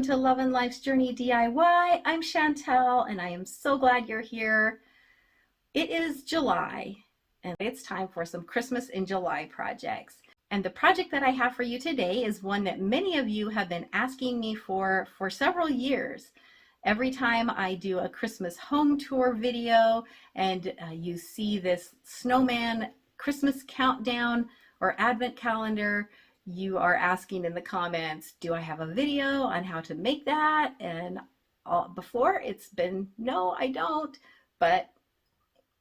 welcome to Love and Life's Journey DIY. I'm Chantel and I am so glad you're here. It is July and it's time for some Christmas in July projects. And the project that I have for you today is one that many of you have been asking me for several years. Every time I do a Christmas home tour video and you see this Snowman Christmas countdown or advent calendar, you are asking in the comments, do I have a video on how to make that? And before it's been, no, I don't, but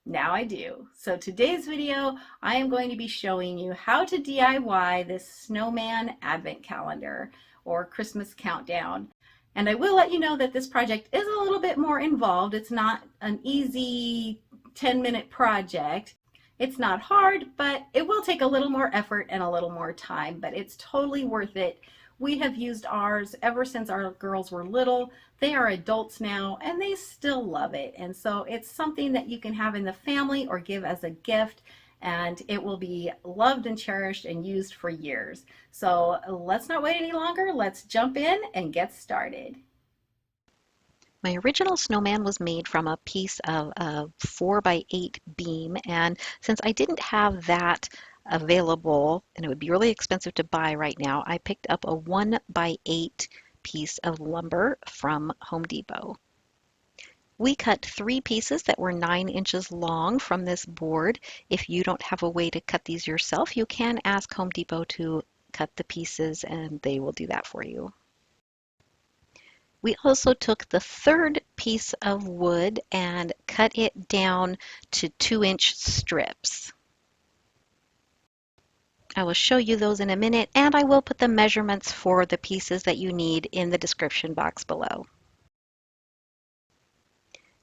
now I do. So today's video, I am going to be showing you how to DIY this Snowman Advent Calendar or Christmas Countdown. And I will let you know that this project is a little bit more involved. It's not an easy 10-minute project. It's not hard, but it will take a little more effort and a little more time, but it's totally worth it. We have used ours ever since our girls were little. They are adults now and they still love it. And so it's something that you can have in the family or give as a gift, and it will be loved and cherished and used for years. So let's not wait any longer. Let's jump in and get started. My original snowman was made from a piece of a 4x8 beam, and since I didn't have that available and it would be really expensive to buy right now, I picked up a 1x8 piece of lumber from Home Depot. We cut 3 pieces that were 9 inches long from this board. If you don't have a way to cut these yourself, you can ask Home Depot to cut the pieces and they will do that for you. We also took the third piece of wood and cut it down to 2-inch strips. I will show you those in a minute, and I will put the measurements for the pieces that you need in the description box below.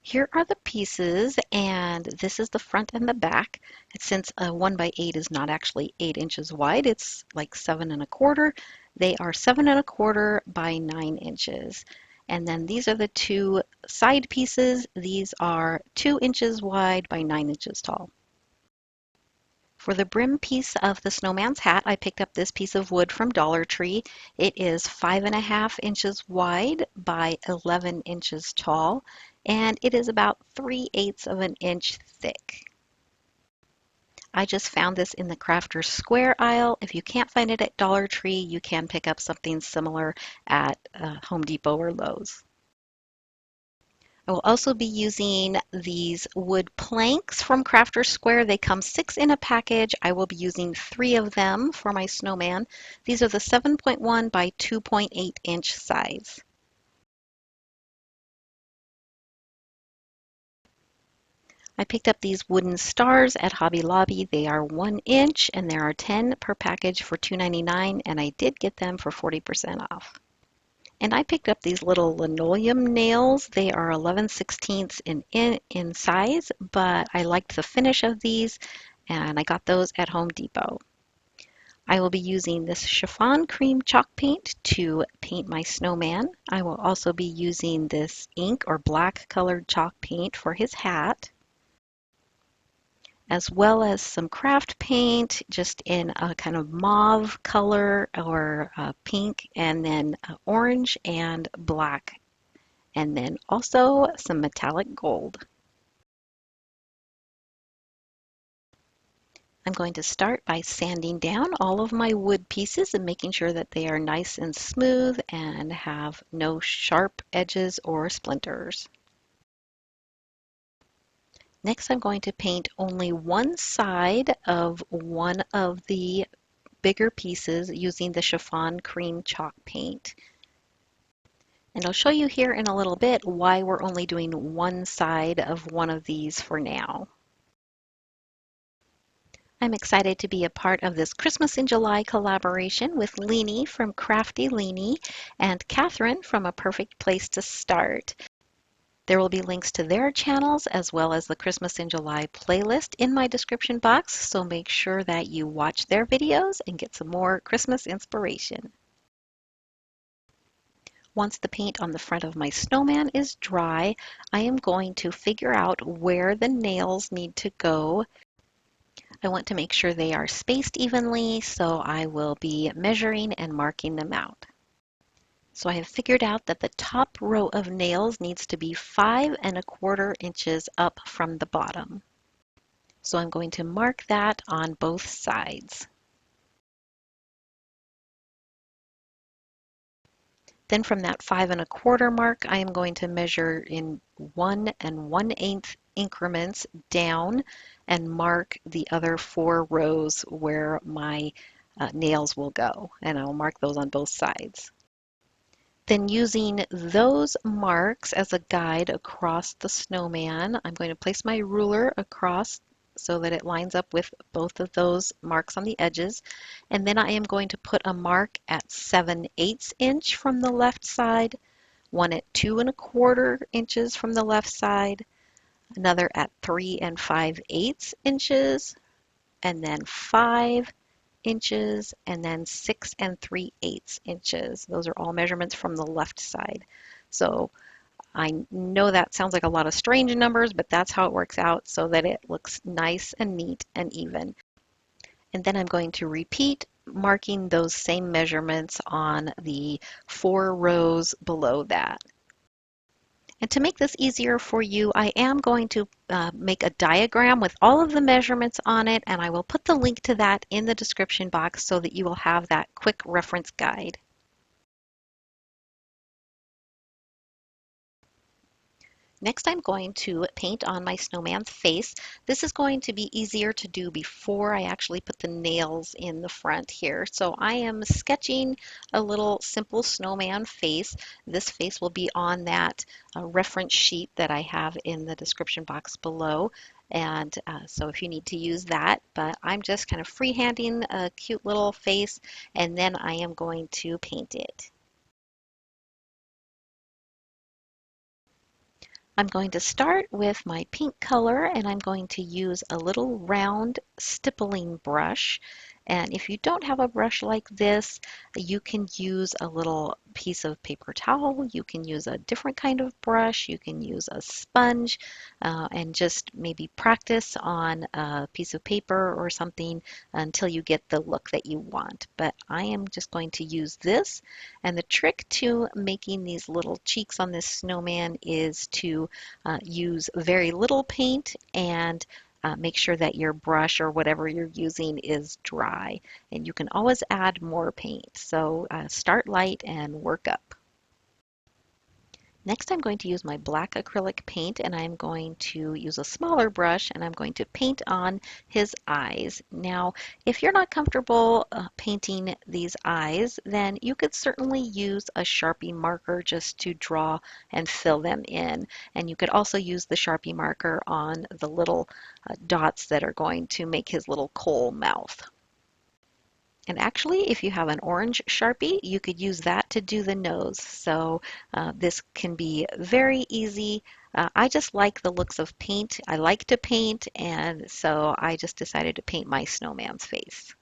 Here are the pieces, and this is the front and the back. Since a 1x8 is not actually 8 inches wide, it's like 7 1/4. They are 7 1/4 by 9 inches. And then these are the 2 side pieces. These are 2 inches wide by 9 inches tall. For the brim piece of the snowman's hat, I picked up this piece of wood from Dollar Tree. It is 5 1/2 inches wide by 11 inches tall, and it is about 3/8 of an inch thick. I just found this in the Crafter's Square aisle. If you can't find it at Dollar Tree, you can pick up something similar at Home Depot or Lowe's. I will also be using these wood planks from Crafter's Square. They come 6 in a package. I will be using 3 of them for my snowman. These are the 7.1 by 2.8 inch size. I picked up these wooden stars at Hobby Lobby. They are 1 inch and there are 10 per package for $2.99, and I did get them for 40% off. And I picked up these little linoleum nails. They are 11/16 in size, but I liked the finish of these and I got those at Home Depot. I will be using this chiffon cream chalk paint to paint my snowman. I will also be using this ink or black colored chalk paint for his hat, as well as some craft paint just in a kind of mauve color or pink, and then orange and black, and then also some metallic gold. I'm going to start by sanding down all of my wood pieces and making sure that they are nice and smooth and have no sharp edges or splinters. Next, I'm going to paint only one side of one of the bigger pieces using the chiffon cream chalk paint. And I'll show you here in a little bit why we're only doing one side of one of these for now. I'm excited to be a part of this Christmas in July collaboration with Leanie from Crafty Leanie and Catherine from A Perfect Place to Start. There will be links to their channels as well as the Christmas in July playlist in my description box, so make sure that you watch their videos and get some more Christmas inspiration. Once the paint on the front of my snowman is dry, I am going to figure out where the nails need to go. I want to make sure they are spaced evenly, so I will be measuring and marking them out. So I have figured out that the top row of nails needs to be 5¼ inches up from the bottom. So I'm going to mark that on both sides. Then from that 5¼ mark, I am going to measure in 1 1/8 increments down and mark the other 4 rows where my nails will go. And I'll mark those on both sides. Then using those marks as a guide across the snowman, I'm going to place my ruler across so that it lines up with both of those marks on the edges. And then I am going to put a mark at 7/8 inch from the left side, one at 2¼ inches from the left side, another at 3 5/8 inches, and then 5 inches, and then 6 3/8 inches. Those are all measurements from the left side. So I know that sounds like a lot of strange numbers, but that's how it works out so that it looks nice and neat and even. And then I'm going to repeat marking those same measurements on the 4 rows below that. And to make this easier for you, I am going to make a diagram with all of the measurements on it, and I will put the link to that in the description box so that you will have that quick reference guide. Next, I'm going to paint on my snowman's face. This is going to be easier to do before I actually put the nails in the front here. So I am sketching a little simple snowman face. This face will be on that reference sheet that I have in the description box below. And so if you need to use that, but I'm just kind of freehanding a cute little face, and then I am going to paint it. I'm going to start with my pink color, and I'm going to use a little round stippling brush. And if you don't have a brush like this, you can use a little piece of paper towel. You can use a different kind of brush. You can use a sponge and just maybe practice on a piece of paper or something until you get the look that you want. But I am just going to use this. And the trick to making these little cheeks on this snowman is to use very little paint and make sure that your brush or whatever you're using is dry. And you can always add more paint. So start light and work up. Next, I'm going to use my black acrylic paint, and I'm going to use a smaller brush, and I'm going to paint on his eyes. Now, if you're not comfortable painting these eyes, then you could certainly use a Sharpie marker just to draw and fill them in. And you could also use the Sharpie marker on the little dots that are going to make his little coal mouth. And actually, if you have an orange Sharpie, you could use that to do the nose. So this can be very easy. I just like the looks of paint. I like to paint, and so I just decided to paint my snowman's face.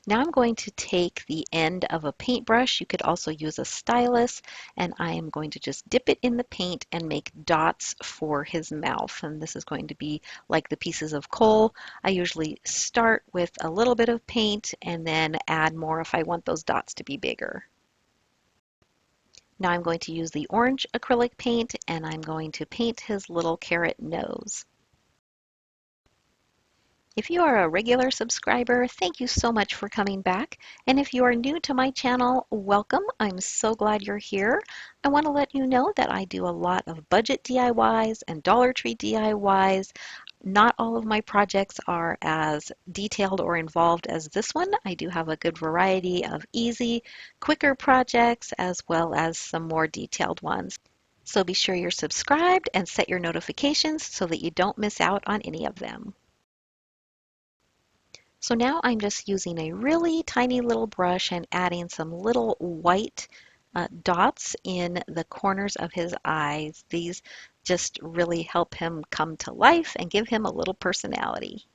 Now I'm going to take the end of a paintbrush. You could also use a stylus, and I am going to just dip it in the paint and make dots for his mouth. And this is going to be like the pieces of coal. I usually start with a little bit of paint and then add more if I want those dots to be bigger. Now I'm going to use the orange acrylic paint, and I'm going to paint his little carrot nose. If you are a regular subscriber, thank you so much for coming back. And if you are new to my channel, welcome. I'm so glad you're here. I want to let you know that I do a lot of budget DIYs and Dollar Tree DIYs. Not all of my projects are as detailed or involved as this one. I do have a good variety of easy, quicker projects as well as some more detailed ones. So be sure you're subscribed and set your notifications so that you don't miss out on any of them. So now I'm just using a really tiny little brush and adding some little white dots in the corners of his eyes. These just really help him come to life and give him a little personality.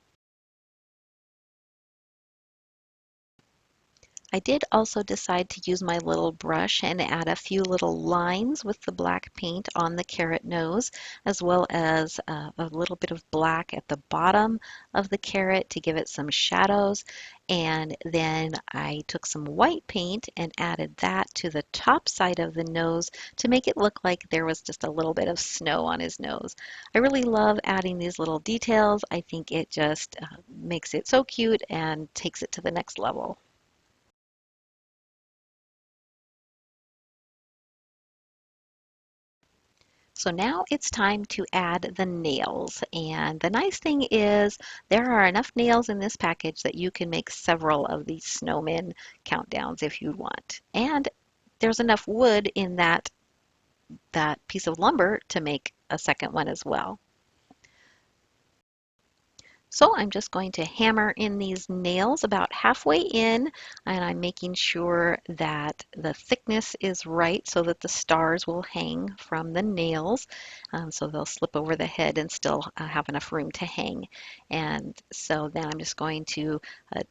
I did also decide to use my little brush and add a few little lines with the black paint on the carrot nose, as well as a little bit of black at the bottom of the carrot to give it some shadows. And then I took some white paint and added that to the top side of the nose to make it look like there was just a little bit of snow on his nose. I really love adding these little details. I think it just makes it so cute and takes it to the next level. So now it's time to add the nails. And the nice thing is there are enough nails in this package that you can make several of these snowman countdowns if you want. And there's enough wood in that piece of lumber to make a second one as well. So I'm just going to hammer in these nails about halfway in, and I'm making sure that the thickness is right so that the stars will hang from the nails. So they'll slip over the head and still have enough room to hang. And so then I'm just going to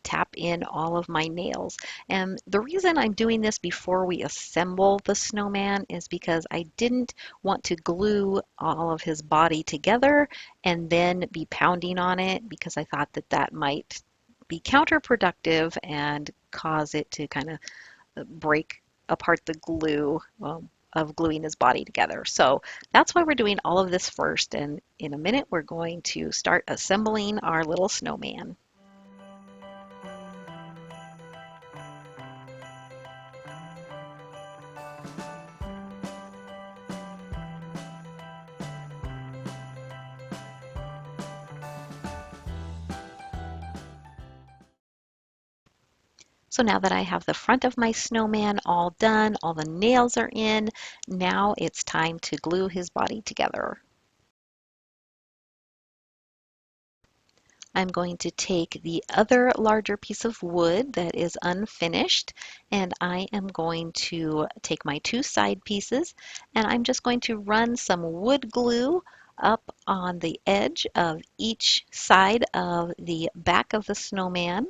tap in all of my nails. And the reason I'm doing this before we assemble the snowman is because I didn't want to glue all of his body together and then be pounding on it, because I thought that that might be counterproductive and cause it to kind of break apart the glue of gluing his body together. So that's why we're doing all of this first, and in a minute we're going to start assembling our little snowman. So now that I have the front of my snowman all done, all the nails are in, now it's time to glue his body together. I'm going to take the other larger piece of wood that is unfinished, and I am going to take my two side pieces, and I'm just going to run some wood glue up on the edge of each side of the back of the snowman,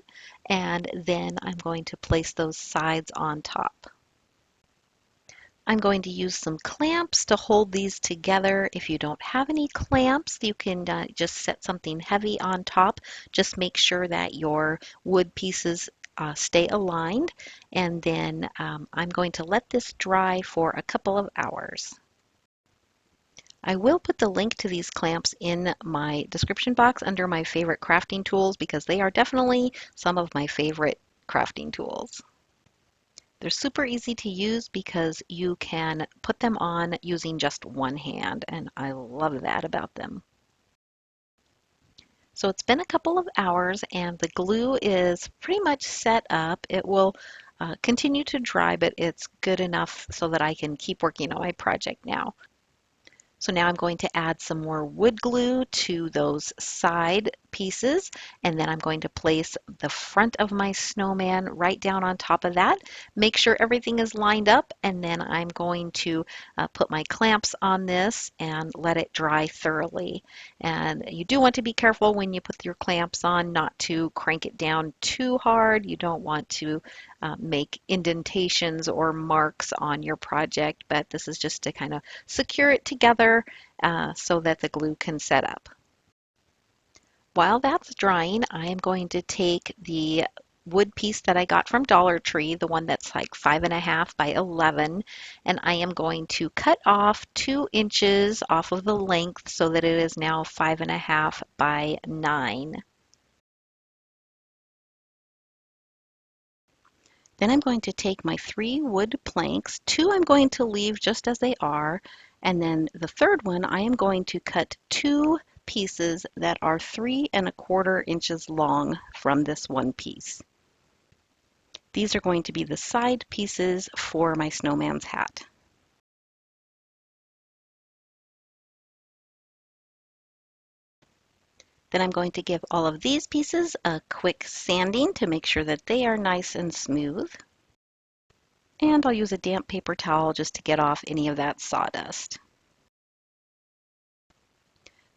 and then I'm going to place those sides on top. I'm going to use some clamps to hold these together. If you don't have any clamps, you can just set something heavy on top. Just make sure that your wood pieces stay aligned. And then I'm going to let this dry for a couple of hours. I will put the link to these clamps in my description box under my favorite crafting tools, because they are definitely some of my favorite crafting tools. They're super easy to use because you can put them on using just one hand, and I love that about them. So it's been a couple of hours and the glue is pretty much set up. It will continue to dry, but it's good enough so that I can keep working on my project now. So now I'm going to add some more wood glue to those side pieces, and then I'm going to place the front of my snowman right down on top of that. Make sure everything is lined up, and then I'm going to put my clamps on this and let it dry thoroughly. And you do want to be careful when you put your clamps on not to crank it down too hard. You don't want to make indentations or marks on your project, but this is just to kind of secure it together so that the glue can set up. While that's drying, I am going to take the wood piece that I got from Dollar Tree, the one that's like 5.5 by 11, and I am going to cut off 2 inches off of the length so that it is now 5.5 by 9. Then I'm going to take my 3 wood planks. 2 I'm going to leave just as they are, and then the third one I am going to cut 2 pieces that are 3.25 inches long from this one piece. These are going to be the side pieces for my snowman's hat. Then I'm going to give all of these pieces a quick sanding to make sure that they are nice and smooth. And I'll use a damp paper towel just to get off any of that sawdust.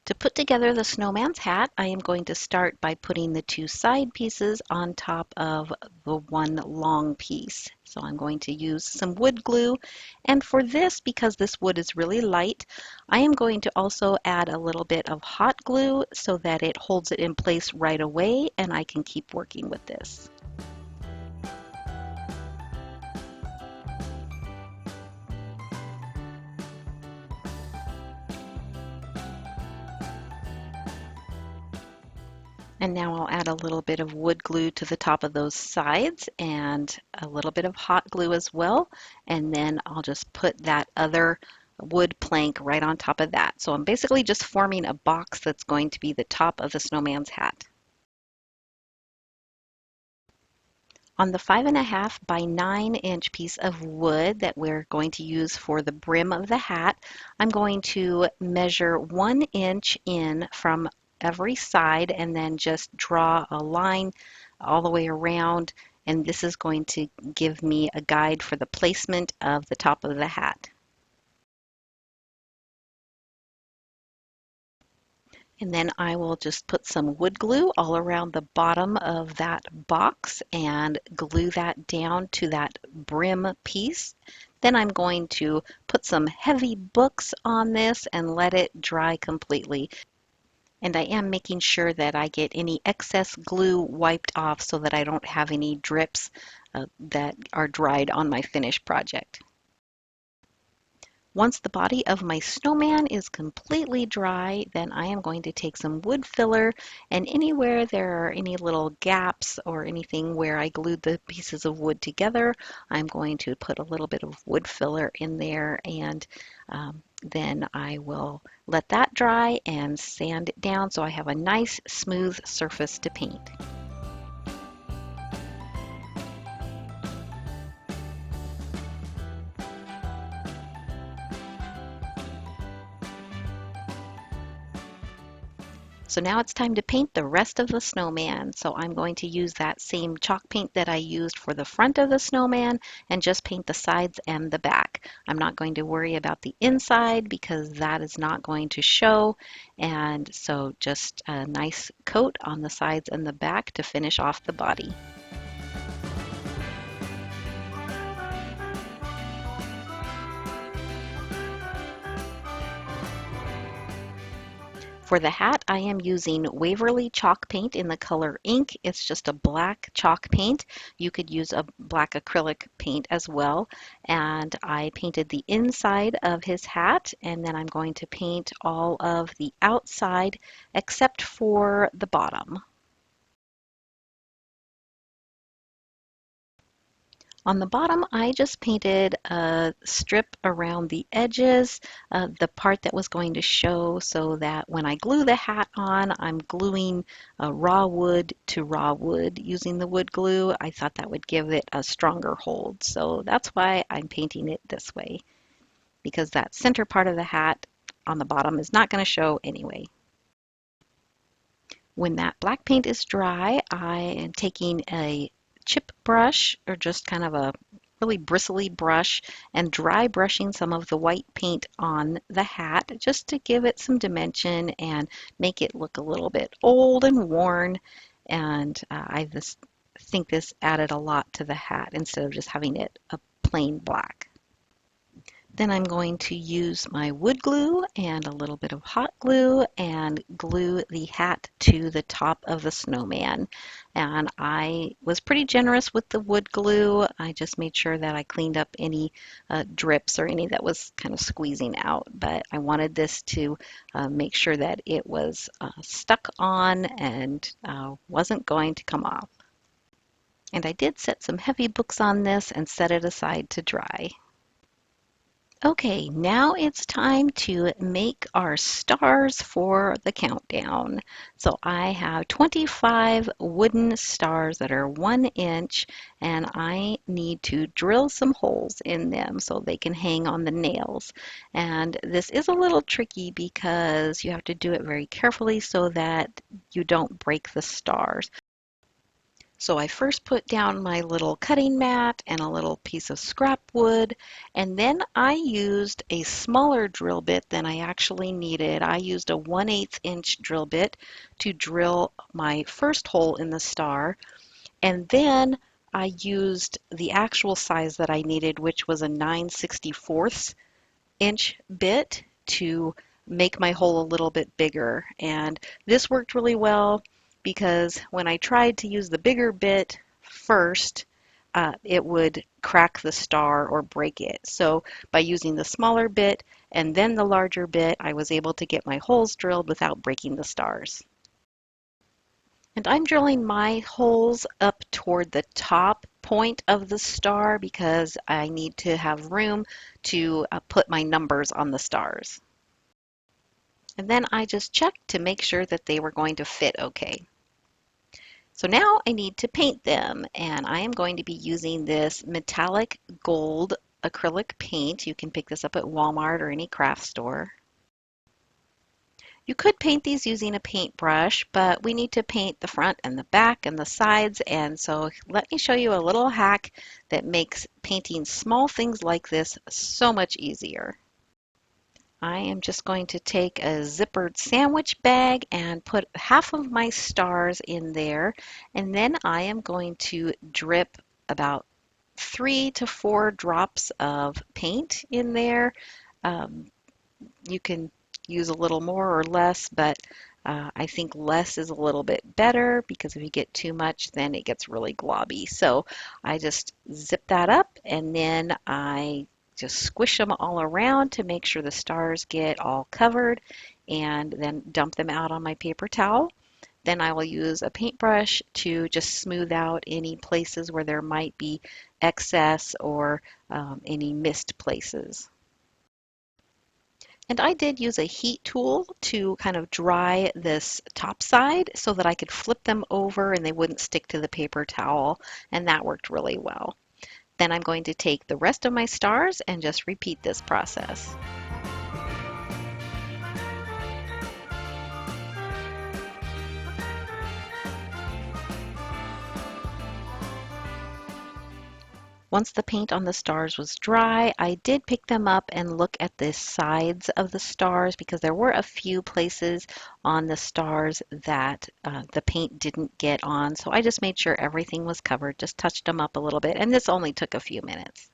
To put together the snowman's hat, I am going to start by putting the two side pieces on top of the one long piece. So I'm going to use some wood glue, and for this, because this wood is really light, I am going to also add a little bit of hot glue so that it holds it in place right away and I can keep working with this. And now I'll add a little bit of wood glue to the top of those sides and a little bit of hot glue as well. And then I'll just put that other wood plank right on top of that. So I'm basically just forming a box that's going to be the top of the snowman's hat. On the 5.5 by 9-inch piece of wood that we're going to use for the brim of the hat, I'm going to measure 1 inch in from every side and then just draw a line all the way around, and this is going to give me a guide for the placement of the top of the hat. And then I will just put some wood glue all around the bottom of that box and glue that down to that brim piece. Then I'm going to put some heavy books on this and let it dry completely. And I am making sure that I get any excess glue wiped off so that I don't have any drips that are dried on my finished project. Once the body of my snowman is completely dry, then I am going to take some wood filler, and anywhere there are any little gaps or anything where I glued the pieces of wood together, I'm going to put a little bit of wood filler in there, and then I will let that dry and sand it down so I have a nice smooth surface to paint. So now it's time to paint the rest of the snowman. So I'm going to use that same chalk paint that I used for the front of the snowman and just paint the sides and the back. I'm not going to worry about the inside because that is not going to show. And so just a nice coat on the sides and the back to finish off the body. For the hat, I am using Waverly chalk paint in the color ink. It's just a black chalk paint. You could use a black acrylic paint as well. And I painted the inside of his hat, and then I'm going to paint all of the outside except for the bottom. On the bottom, I just painted a strip around the edges, the part that was going to show so that when I glue the hat on, I'm gluing raw wood to raw wood using the wood glue. I thought that would give it a stronger hold. So that's why I'm painting it this way, because that center part of the hat on the bottom is not going to show anyway. When that black paint is dry, I am taking a chip brush or just kind of a really bristly brush and dry brushing some of the white paint on the hat just to give it some dimension and make it look a little bit old and worn. And I just think this added a lot to the hat instead of just having it a plain black. Then I'm going to use my wood glue and a little bit of hot glue and glue the hat to the top of the snowman. And I was pretty generous with the wood glue. I just made sure that I cleaned up any drips or any that was kind of squeezing out. But I wanted this to make sure that it was stuck on and wasn't going to come off. And I did set some heavy books on this and set it aside to dry. Okay, now it's time to make our stars for the countdown. So I have 25 wooden stars that are 1 inch, and I need to drill some holes in them so they can hang on the nails. And this is a little tricky because you have to do it very carefully so that you don't break the stars. So I first put down my little cutting mat and a little piece of scrap wood, and then I used a smaller drill bit than I actually needed. I used a 1/8 inch drill bit to drill my first hole in the star, and then I used the actual size that I needed, which was a 9/64 inch bit, to make my hole a little bit bigger. And this worked really well because when I tried to use the bigger bit first, it would crack the star or break it. So by using the smaller bit and then the larger bit, I was able to get my holes drilled without breaking the stars. And I'm drilling my holes up toward the top point of the star because I need to have room to put my numbers on the stars. And then I just checked to make sure that they were going to fit okay. So now I need to paint them, and I am going to be using this metallic gold acrylic paint. You can pick this up at Walmart or any craft store. You could paint these using a paintbrush, but we need to paint the front and the back and the sides, and so let me show you a little hack that makes painting small things like this so much easier. I am just going to take a zippered sandwich bag and put half of my stars in there, and then I am going to drip about 3 to 4 drops of paint in there. Um, you can use a little more or less, but I think less is a little bit better because if you get too much, then it gets really globby. So I just zip that up and then I just squish them all around to make sure the stars get all covered and then dump them out on my paper towel. Then I will use a paintbrush to just smooth out any places where there might be excess or any missed places. And I did use a heat tool to kind of dry this top side so that I could flip them over and they wouldn't stick to the paper towel, and that worked really well. Then I'm going to take the rest of my stars and just repeat this process. Once the paint on the stars was dry, I did pick them up and look at the sides of the stars because there were a few places on the stars that the paint didn't get on. So I just made sure everything was covered, just touched them up a little bit, and this only took a few minutes.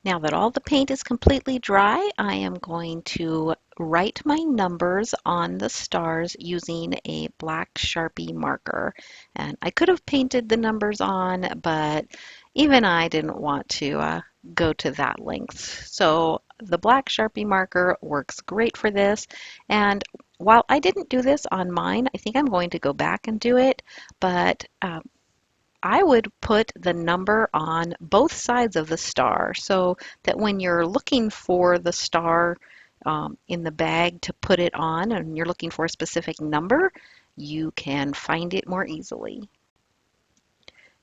Now that all the paint is completely dry, I am going to write my numbers on the stars using a black Sharpie marker. And I could have painted the numbers on, but even I didn't want to go to that length. So the black Sharpie marker works great for this. And while I didn't do this on mine, I think I'm going to go back and do it, but I would put the number on both sides of the star so that when you're looking for the star in the bag to put it on and you're looking for a specific number, you can find it more easily.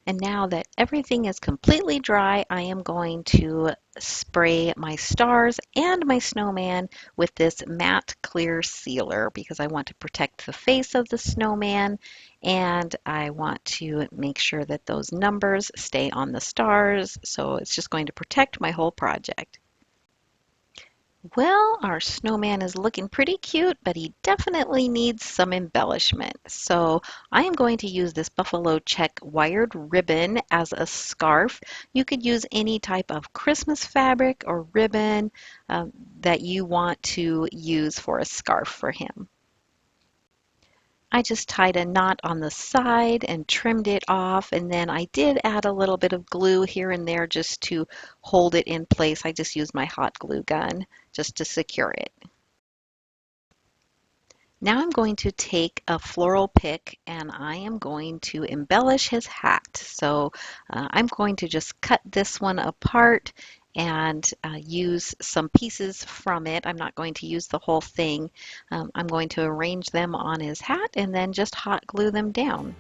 And now that everything is completely dry, I am going to spray my stars and my snowman with this matte clear sealer because I want to protect the face of the snowman and I want to make sure that those numbers stay on the stars. So it's just going to protect my whole project. Well, our snowman is looking pretty cute, but he definitely needs some embellishment. So I am going to use this buffalo check wired ribbon as a scarf. You could use any type of Christmas fabric or ribbon that you want to use for a scarf for him. I just tied a knot on the side and trimmed it off, and then I did add a little bit of glue here and there just to hold it in place. I just used my hot glue gun just to secure it. Now I'm going to take a floral pick and I am going to embellish his hat. So I'm going to just cut this one apart and use some pieces from it. I'm not going to use the whole thing. I'm going to arrange them on his hat and then just hot glue them down.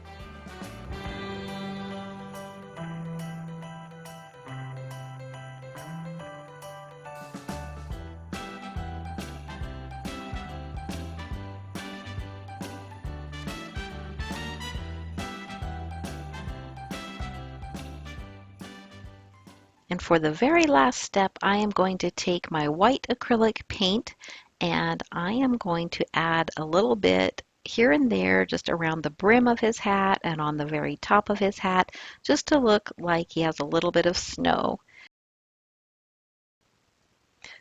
And for the very last step, I am going to take my white acrylic paint and I am going to add a little bit here and there just around the brim of his hat and on the very top of his hat just to look like he has a little bit of snow.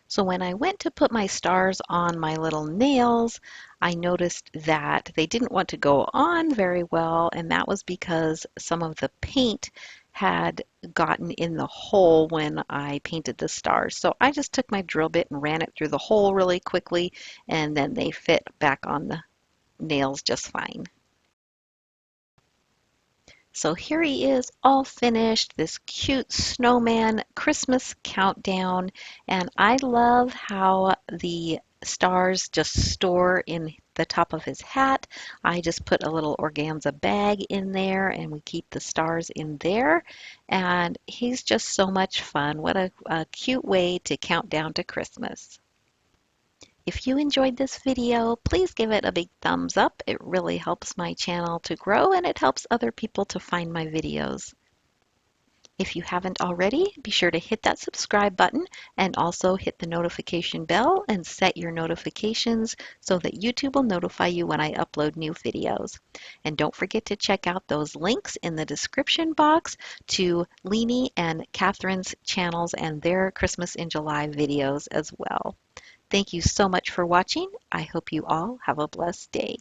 So when I went to put my stars on my little nails, I noticed that they didn't want to go on very well, and that was because some of the paint had gotten in the hole when I painted the stars. So I just took my drill bit and ran it through the hole really quickly, and then they fit back on the nails just fine. So here he is all finished, this cute snowman Christmas countdown. And I love how the stars just store in the top of his hat. I just put a little organza bag in there and we keep the stars in there. And he's just so much fun. What a cute way to count down to Christmas. If you enjoyed this video, please give it a big thumbs up. It really helps my channel to grow and it helps other people to find my videos. If you haven't already, be sure to hit that subscribe button and also hit the notification bell and set your notifications so that YouTube will notify you when I upload new videos. And don't forget to check out those links in the description box to Leanie and Catherine's channels and their Christmas in July videos as well. Thank you so much for watching. I hope you all have a blessed day.